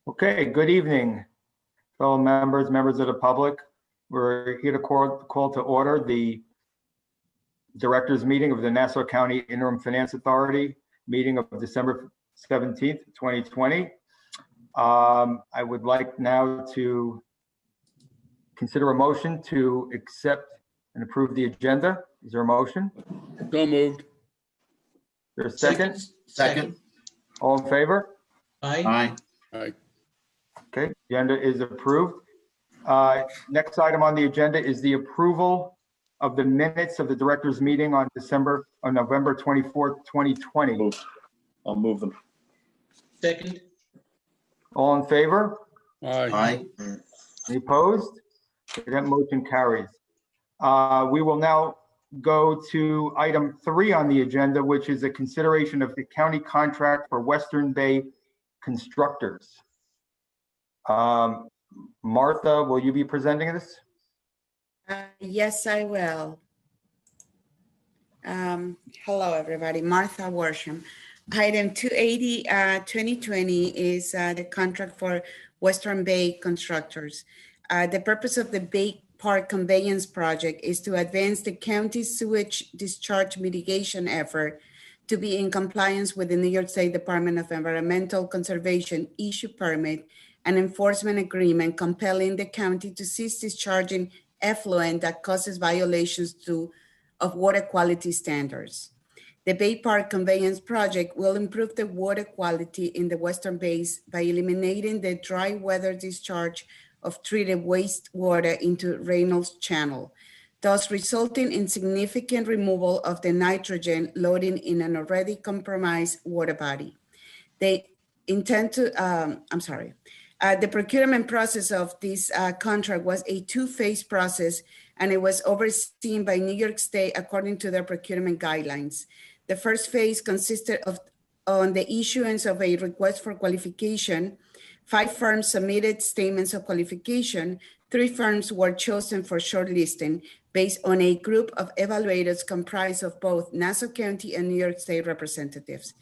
Okay, good evening, fellow members of the public. We're here to call to order the directors meeting of the Nassau County Interim Finance Authority meeting of December 17th, 2020. I would like now to consider a motion to accept and approve the agenda. Is there a motion? So moved. There's a second? Second. All in favor? Aye. Aye. Okay, agenda is approved. Next item on the agenda is the approval of the minutes of the directors meeting on November 24th, 2020. I'll move them. Second. All in favor? Aye. Any opposed? That motion carries. We will now go to item 3 on the agenda, which is a consideration of the county contract for Western Bay Constructors. Martha, will you be presenting this? Yes, I will. Hello, everybody. Martha Worsham. Item 280, 2020 is the contract for Western Bay Constructors. The purpose of the Bay Park Conveyance Project is to advance the county's sewage discharge mitigation effort to be in compliance with the New York State Department of Environmental Conservation issue permit and enforcement agreement compelling the county to cease discharging effluent that causes violations of water quality standards. The Bay Park Conveyance Project will improve the water quality in the Western Bays by eliminating the dry weather discharge of treated wastewater into Reynolds Channel, thus resulting in significant removal of the nitrogen loading in an already compromised water body. They intend to, the procurement process of this contract was a 2-phase process, and it was overseen by New York State according to their procurement guidelines. The first phase consisted on the issuance of a request for qualification. 5 firms submitted statements of qualification. 3 firms were chosen for shortlisting based on a group of evaluators comprised of both Nassau County and New York State representatives.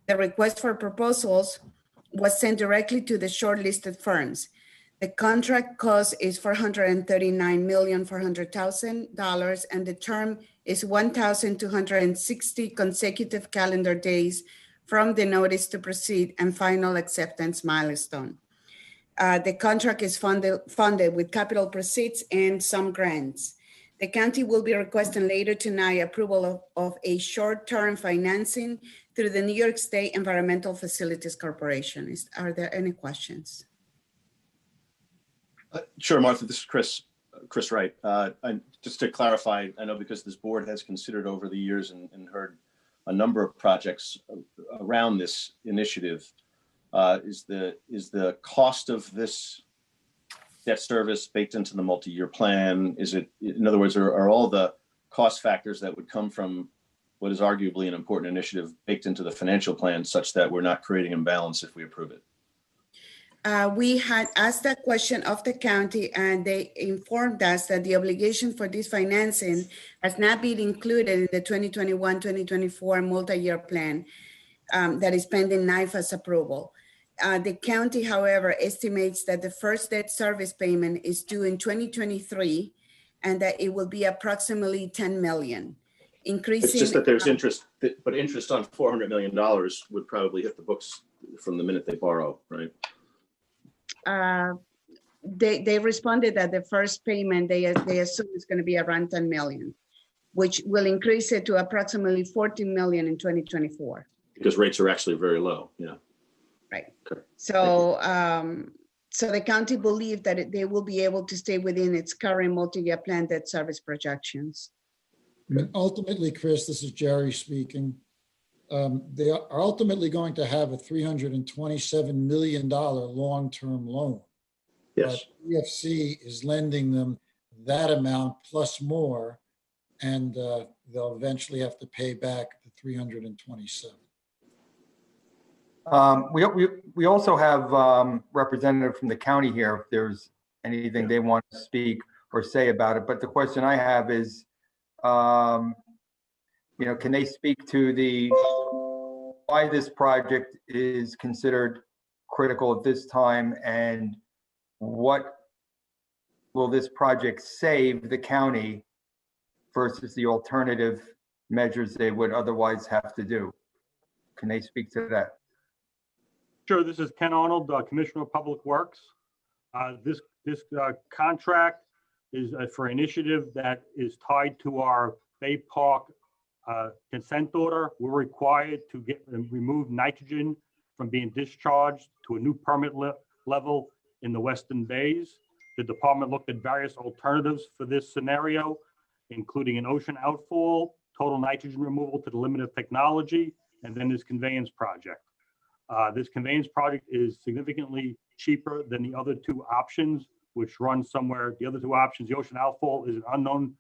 The request for proposals was sent directly to the shortlisted firms. The contract cost is $439,400,000, and the term is 1,260 consecutive calendar days from the notice to proceed and final acceptance milestone. The contract is funded with capital proceeds and some grants. The county will be requesting later tonight approval of a short-term financing through the New York State Environmental Facilities Corporation. Are there any questions? Sure, Martha, this is Chris Wright. Just to clarify, I know because this board has considered over the years and heard a number of projects around this initiative. Is the cost of this debt service baked into the multi-year plan? Is it, in other words, are all the cost factors that would come from what is arguably an important initiative baked into the financial plan such that we're not creating imbalance if we approve it? We had asked that question of the county, and they informed us that the obligation for this financing has not been included in the 2021-2024 multi-year plan that is pending NIFA's approval. The county, however, estimates that the first debt service payment is due in 2023, and that it will be approximately $10 million. Increasing. It's just that there's interest, but interest on $400 million would probably hit the books from the minute they borrow, right? They responded that the first payment they assume is going to be around 10 million, which will increase it to approximately 14 million in 2024. Because rates are actually very low. Yeah. Right. Okay. So, so the county believed that they will be able to stay within its current multi-year plan debt service projections. I mean, ultimately, Chris, this is Jerry speaking. They are ultimately going to have a $327 million long-term loan. Yes. But EFC is lending them that amount plus more, and they'll eventually have to pay back the 327. We also have representative from the county here if there's anything they want to speak or say about it. But the question I have is, can they speak to why this project is considered critical at this time, and what will this project save the county versus the alternative measures they would otherwise have to do? Can they speak to that? Sure, this is Ken Arnold, Commissioner of Public Works. This contract is for initiative that is tied to our Bay Park consent order. We're required to remove nitrogen from being discharged to a new permit level in the Western Bays. The department looked at various alternatives for this scenario, including an ocean outfall, total nitrogen removal to the limit of technology, and then this conveyance project. This conveyance project is significantly cheaper than the other two options, which run somewhere. The other two options, the ocean outfall is an unknown.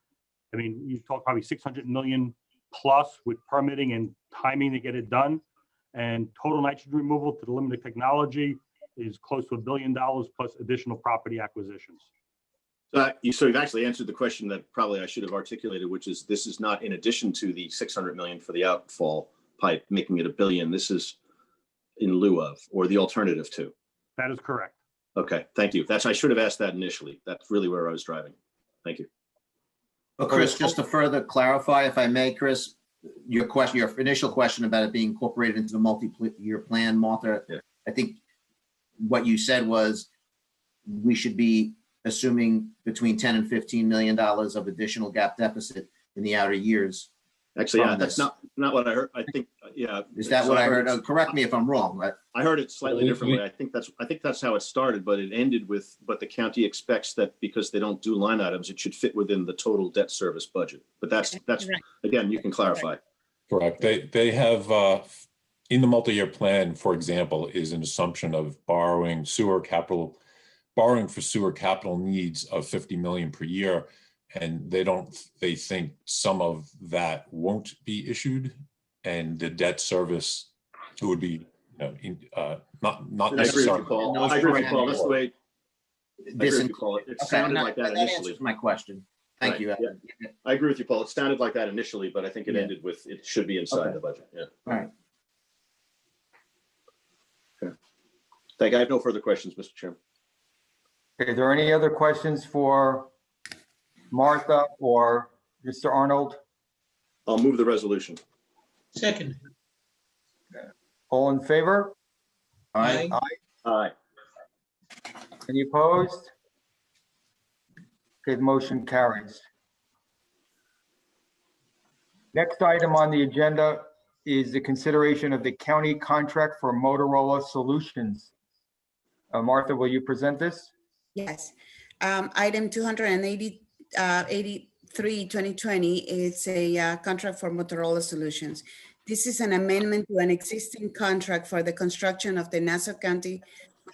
I mean, you talk probably 600 million plus with permitting and timing to get it done. And total nitrogen removal to the limit of technology is close to $1 billion plus additional property acquisitions. So you've actually answered the question that probably I should have articulated, which is this is not in addition to the 600 million for the outfall pipe, making it $1 billion. This is in lieu of, or the alternative to. That is correct. Okay, thank you. I should have asked that initially. That's really where I was driving. Thank you. Well, Chris, just to further clarify, if I may, Chris, your initial question about it being incorporated into the multi-year plan, Martha, Yeah. I think what you said was we should be assuming between 10 and $15 million of additional gap deficit in the outer years. Actually, yeah, From that's this. not what I heard. I think, yeah. Is that what I heard? Correct me if I'm wrong. Right? I heard it slightly differently. I think that's how it started, but it ended with, but the county expects that because they don't do line items, it should fit within the total debt service budget. But that's again, you can clarify. Correct. They have in the multi-year plan, for example, is an assumption of borrowing for sewer capital needs of 50 million per year. And they think some of that won't be issued, and the debt service would be, not I agree with you, necessarily. Paul. I agree with you, Paul. That's the way. It sounded no, like that that initially. answers my question. Thank you. Yeah. I agree with you, Paul. It sounded like that initially, but I think it ended with it should be inside the budget. Yeah. All right. Okay. Thank you. I have no further questions, Mr. Chairman. Is there any other questions for Martha or Mr. Arnold? I'll move the resolution. Second. All in favor? Aye. Aye. Any opposed? Okay, the motion carries. Next item on the agenda is the consideration of the county contract for Motorola Solutions. Martha, will you present this? Yes. Item 283, 2020 is a contract for Motorola Solutions. This is an amendment to an existing contract for the construction of the Nassau County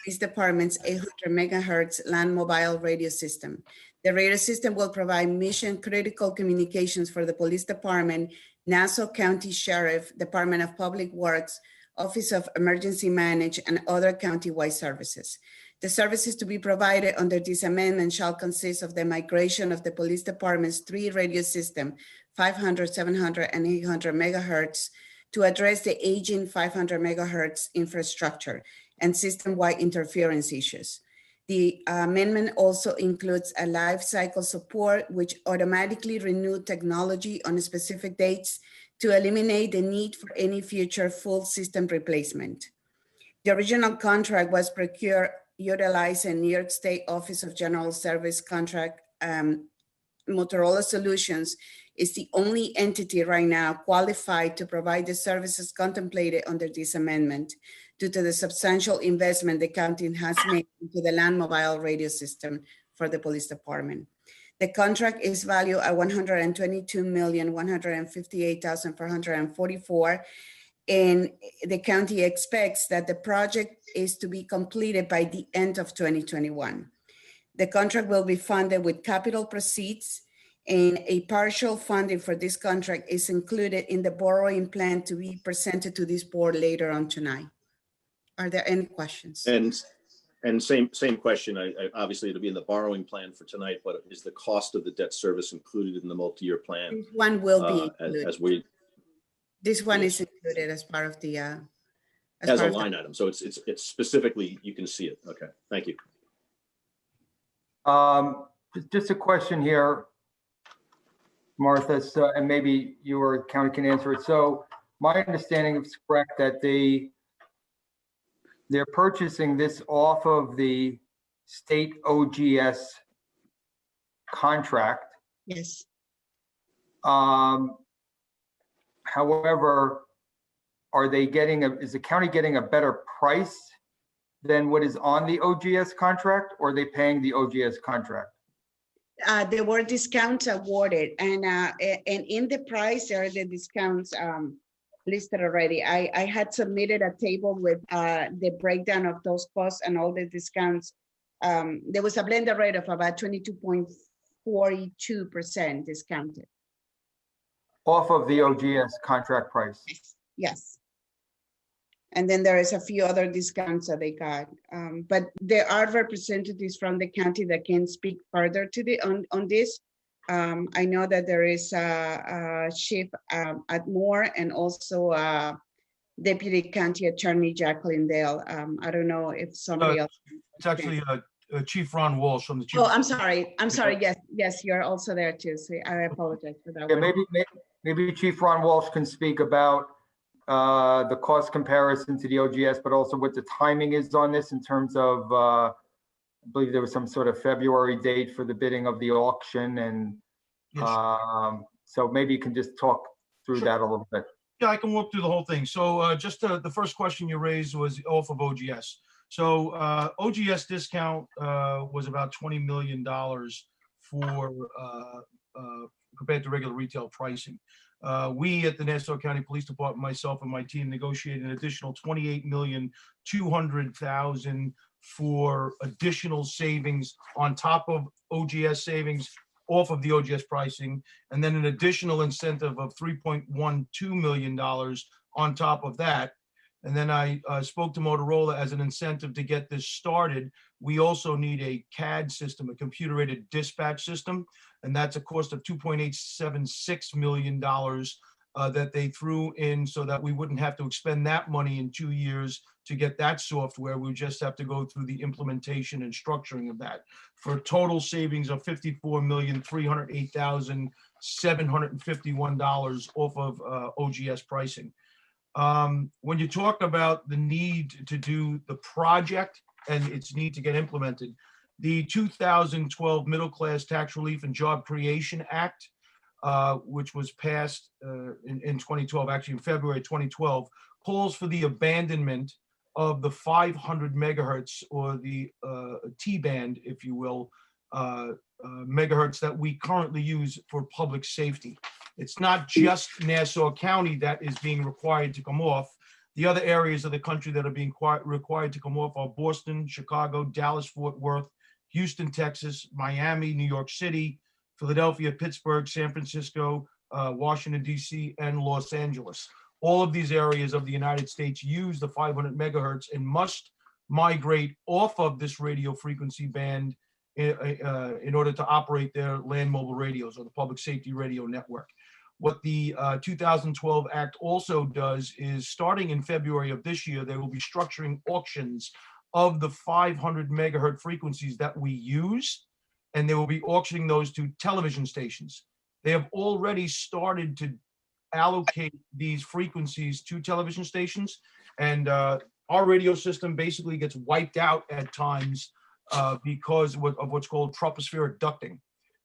Police Department's 800 megahertz land mobile radio system. The radio system will provide mission critical communications for the police department, Nassau County Sheriff, Department of Public Works, Office of Emergency Management, and other county-wide services. The services to be provided under this amendment shall consist of the migration of the police department's 3 radio system, 500, 700, and 800 megahertz, to address the aging 500 megahertz infrastructure and system-wide interference issues. The amendment also includes a life cycle support, which automatically renew technology on specific dates to eliminate the need for any future full system replacement. The original contract was procured utilizing New York State Office of General Service contract. Motorola Solutions is the only entity right now qualified to provide the services contemplated under this amendment due to the substantial investment the county has made into the land mobile radio system for the police department. The contract is valued at $122,158,444, and the county expects that the project is to be completed by the end of 2021. The contract will be funded with capital proceeds, and a partial funding for this contract is included in the borrowing plan to be presented to this board later on tonight. Are there any questions? And same question. I obviously it'll be in the borrowing plan for tonight, but is the cost of the debt service included in the multi-year plan? This one will be included. As we. This one is included as part of the As a part of line item, so it's specifically, you can see it. Okay, thank you. Just a question here, Martha, so, and maybe you or county can answer it. So my understanding is correct that they're purchasing this off of the state OGS contract. Yes. However, is the county getting a better price than what is on the OGS contract, or are they paying the OGS contract? There were discounts awarded, and in the price, there are the discounts listed already. I had submitted a table with the breakdown of those costs and all the discounts. There was a blended rate of about 22.42% discounted. Off of the OGS contract price? Yes. And then there is a few other discounts that they got. But there are representatives from the county that can speak further to on this. I know that there is a chief at Moore and also Deputy County Attorney Jacqueline Dale. I don't know if somebody else. It's actually Chief Ron Walsh from the Chief. Oh, I'm sorry. Yes, you're also there too. So I apologize for that. Yeah, maybe Chief Ron Walsh can speak about the cost comparison to the OGS, but also what the timing is on this in terms of, I believe there was some sort of February date for the bidding of the auction. And Yes. So maybe you can just talk through that a little bit. Yeah, I can walk through the whole thing. So just the first question you raised was off of OGS. So OGS discount was about $20 million for compared to regular retail pricing. We at the Nassau County Police Department, myself and my team, negotiated an additional $28,200,000 for additional savings on top of OGS savings off of the OGS pricing, and then an additional incentive of $3.12 million on top of that. And then I spoke to Motorola as an incentive to get this started. We also need a CAD system, a computer-aided dispatch system, and that's a cost of $2.876 million that they threw in so that we wouldn't have to expend that money in 2 years to get that software. We just have to go through the implementation and structuring of that for a total savings of $54,308,751 off of OGS pricing. When you talk about the need to do the project and its need to get implemented, the 2012 Middle Class Tax Relief and Job Creation Act, which was passed in 2012, actually in February 2012, calls for the abandonment of the 500 megahertz or the T-band, if you will, megahertz that we currently use for public safety. It's not just Nassau County that is being required to come off. The other areas of the country that are being required to come off are Boston, Chicago, Dallas, Fort Worth, Houston, Texas, Miami, New York City, Philadelphia, Pittsburgh, San Francisco, Washington, D.C., and Los Angeles. All of these areas of the United States use the 500 megahertz and must migrate off of this radio frequency band in order to operate their land mobile radios or the public safety radio network. What the 2012 Act also does is, starting in February of this year, they will be structuring auctions of the 500 megahertz frequencies that we use, and they will be auctioning those to television stations. They have already started to allocate these frequencies to television stations, and our radio system basically gets wiped out at times because of what's called tropospheric ducting.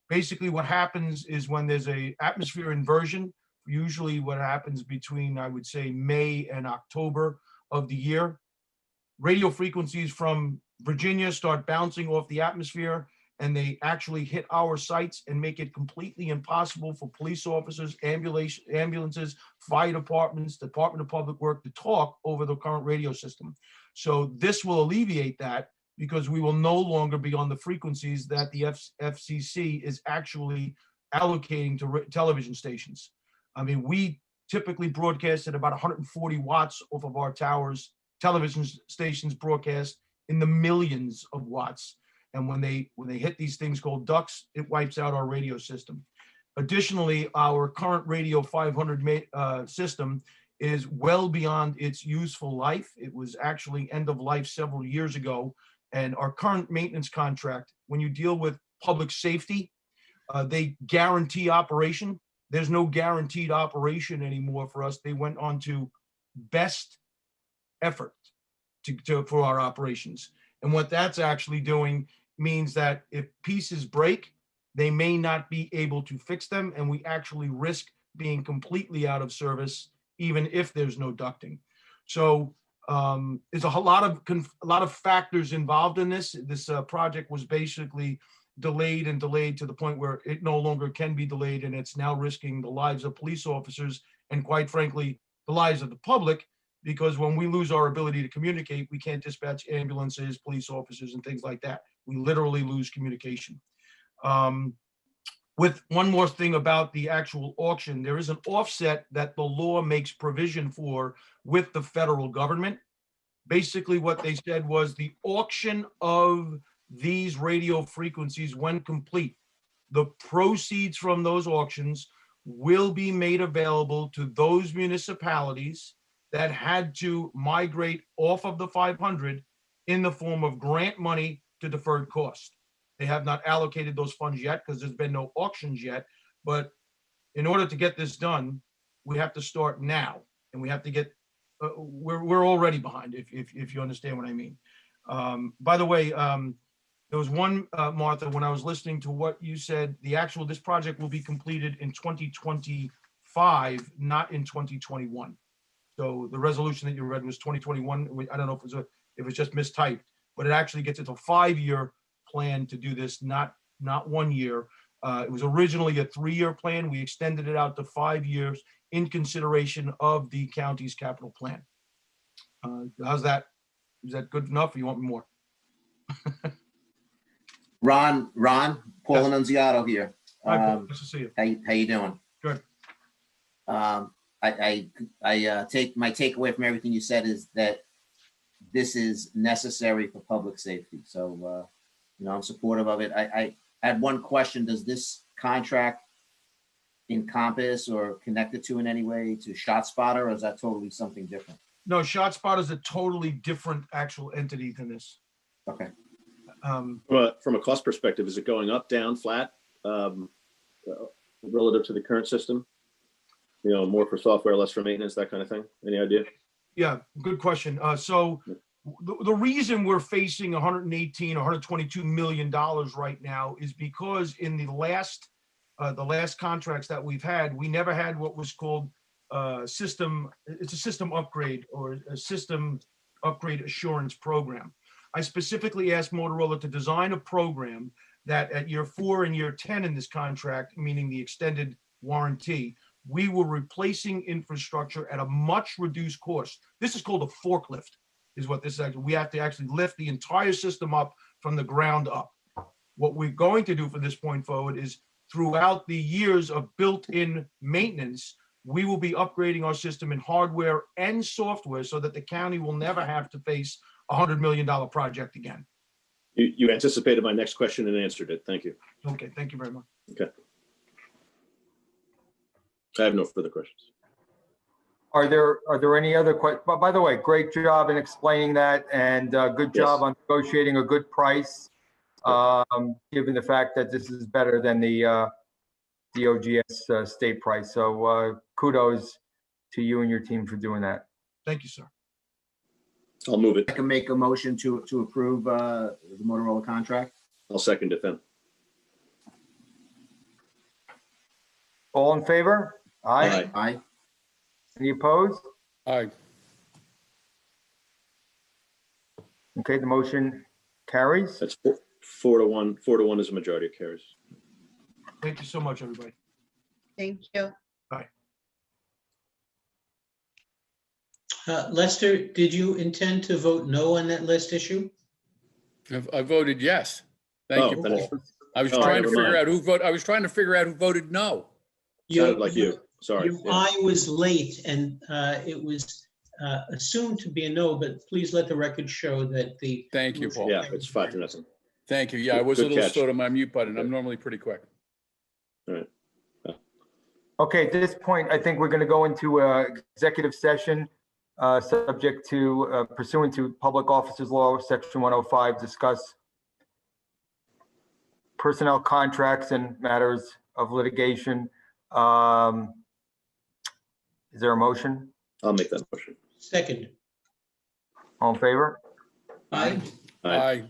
Basically, what happens is when there's a atmosphere inversion, usually what happens between, I would say, May and October of the year, radio frequencies from Virginia start bouncing off the atmosphere, and they actually hit our sites and make it completely impossible for police officers, ambulances, fire departments, Department of Public Work to talk over the current radio system. So this will alleviate that, because we will no longer be on the frequencies that the FCC is actually allocating to television stations. I mean, we typically broadcast at about 140 watts off of our towers. Television stations broadcast in the millions of watts. And when they hit these things called ducts, it wipes out our radio system. Additionally, our current radio 500 system is well beyond its useful life. It was actually end of life several years ago. And our current maintenance contract, when you deal with public safety, they guarantee operation. There's no guaranteed operation anymore for us. They went on to best effort for our operations. And what that's actually doing means that if pieces break, they may not be able to fix them, and we actually risk being completely out of service, even if there's no ducting. So there's a lot of factors involved in this. This project was basically delayed to the point where it no longer can be delayed, and it's now risking the lives of police officers and, quite frankly, the lives of the public, because when we lose our ability to communicate, we can't dispatch ambulances, police officers, and things like that. We literally lose communication. With one more thing about the actual auction, there is an offset that the law makes provision for with the federal government. Basically, what they said was the auction of these radio frequencies, when complete, the proceeds from those auctions will be made available to those municipalities that had to migrate off of the 500 in the form of grant money to deferred cost. They have not allocated those funds yet because there's been no auctions yet. But in order to get this done, we have to start now, and we have to get. We're already behind, if you understand what I mean. By the way, there was one, Martha, when I was listening to what you said, this project will be completed in 2025, not in 2021. So the resolution that you read was 2021. I don't know if it's just mistyped, but it actually gets into a 5-year plan to do this, not 1 year. It was originally a 3-year plan. We extended it out to 5 years in consideration of the county's capital plan. How's that? Is that good enough, or you want more? Ron, Paul Yes. Annunziato here. Hi, Paul. Nice to see you. How you doing? Good. I take my takeaway from everything you said is that this is necessary for public safety. So, I'm supportive of it. I had one question. Does this contract encompass or connect it to in any way to ShotSpotter, or is that totally something different? No, ShotSpotter is a totally different actual entity than this. Okay. From a cost perspective, is it going up, down, flat, relative to the current system? More for software, less for maintenance, that kind of thing? Any idea? Yeah, good question. So the reason we're facing 118 or $122 million right now is because in the last contracts that we've had, we never had what was called system upgrade or a system upgrade assurance program. I specifically asked Motorola to design a program that at year 4 and year 10 in this contract, meaning the extended warranty, we were replacing infrastructure at a much reduced cost. This is called a forklift, is what this is. We have to actually lift the entire system up from the ground up. What we're going to do from this point forward is throughout the years of built-in maintenance, we will be upgrading our system in hardware and software so that the county will never have to face a $100 million project again. You anticipated my next question and answered it. Thank you. Okay, thank you very much. Okay. I have no further questions. Are there any other questions? By the way, great job in explaining that, and good job on negotiating a good price, given the fact that this is better than the OGS state price. So kudos to you and your team for doing that. Thank you, sir. I'll move it. I can make a motion to approve the Motorola contract. I'll second it then. All in favor? Aye. Aye. Any opposed? Aye. Okay, the motion carries. That's 4-1. 4-1 is a majority of carries. Thank you so much, everybody. Thank you. Lester, did you intend to vote no on that list issue? I voted yes. Thank you, then Paul. I was Oh, trying to never figure mind. out who voted. I was trying to figure out who voted no. Sounded like you. Sorry. Your eye was late, and it was assumed to be a no, but please let the record show that the. Thank you, Paul. Yeah, it's 5-0. Thank you. Yeah, I was a Good little catch. slow to my mute button. I'm Good. normally pretty quick. All right. Okay, at this point, I think we're going to go into executive session, subject to pursuant to Public Officers Law, Section 105, discuss personnel contracts and matters of litigation. Is there a motion? I'll make that motion. Second. All in favor? Aye. Aye. Aye.